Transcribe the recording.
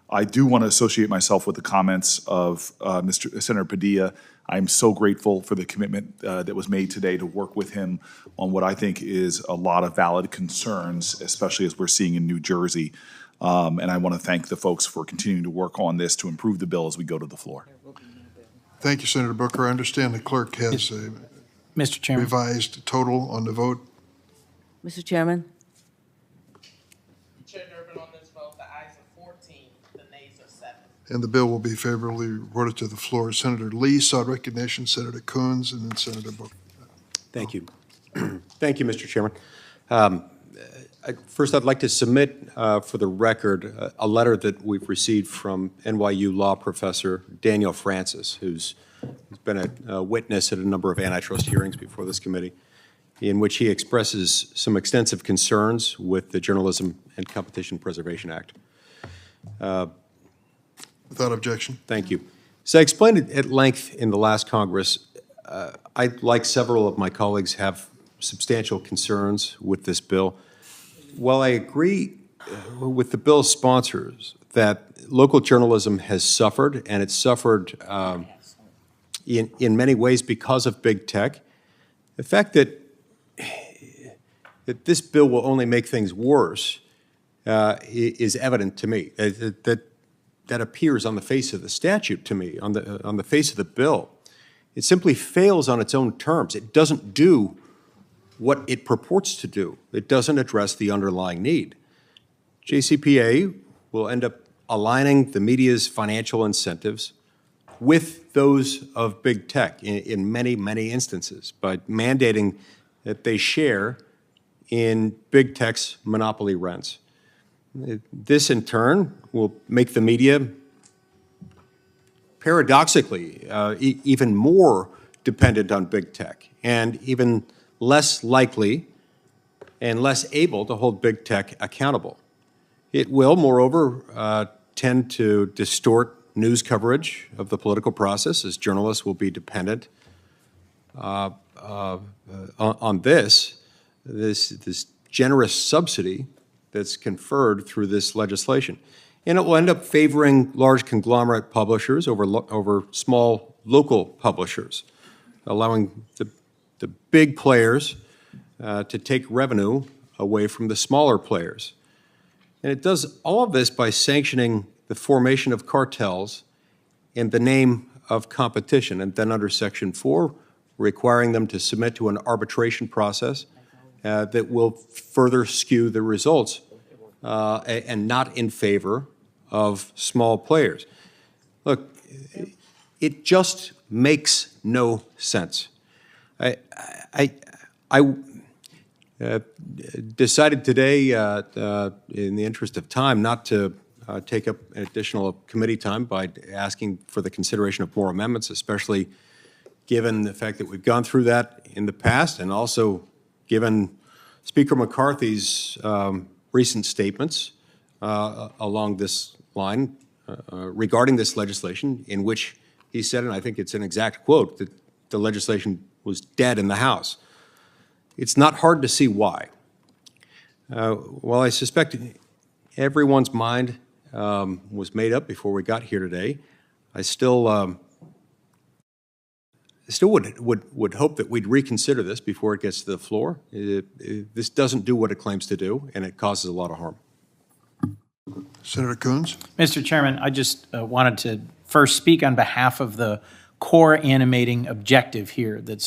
I do want to associate myself with the comments of Senator Padilla. I'm so grateful for the commitment that was made today to work with him on what I think is a lot of valid concerns, especially as we're seeing in New Jersey. And I want to thank the folks for continuing to work on this to improve the bill as we go to the floor. Thank you, Senator Booker. I understand the clerk has a Mr. Chairman. revised total on the vote. Mr. Chairman. Chair Durbin, on this vote, the ayes are 14, the nays are 7. And the bill will be favorably reported to the floor. Senator Lee sought recognition, Senator Coons, and then Senator Booker. Thank you. Thank you, Mr. Chairman. First, I'd like to submit for the record a letter that we've received from NYU law professor Daniel Francis, who's been a witness at a number of antitrust hearings before this committee, in which he expresses some extensive concerns with the Journalism and Competition Preservation Act. Without objection. Thank you. So I explained it at length in the last Congress. I, like several of my colleagues, have substantial concerns with this bill. While I agree with the bill's sponsors that local journalism has suffered, and it's suffered in many ways because of big tech, the fact that this bill will only make things worse is evident to me. That appears on the face of the statute to me, on the face of the bill. It simply fails on its own terms. It doesn't do what it purports to do. It doesn't address the underlying need. JCPA will end up aligning the media's financial incentives with those of big tech in many, many instances by mandating that they share in big tech's monopoly rents. This, in turn, will make the media, paradoxically, even more dependent on big tech and even less likely and less able to hold big tech accountable. It will, moreover, tend to distort news coverage of the political process, as journalists will be dependent on this generous subsidy that's conferred through this legislation. And it will end up favoring large conglomerate publishers over small local publishers, allowing the big players to take revenue away from the smaller players. And it does all of this by sanctioning the formation of cartels in the name of competition, and then under Section 4, requiring them to submit to an arbitration process that will further skew the results and not in favor of small players. Look, it just makes no sense. I decided today, in the interest of time, not to take up additional committee time by asking for the consideration of more amendments, especially given the fact that we've gone through that in the past, and also given Speaker McCarthy's recent statements along this line regarding this legislation, in which he said, and I think it's an exact quote, that the legislation was dead in the House. It's not hard to see why. While I suspect everyone's mind was made up before we got here today, I still would hope that we'd reconsider this before it gets to the floor. This doesn't do what it claims to do, and it causes a lot of harm. Senator Coons. Mr. Chairman, I just wanted to first speak on behalf of the core animating objective here that's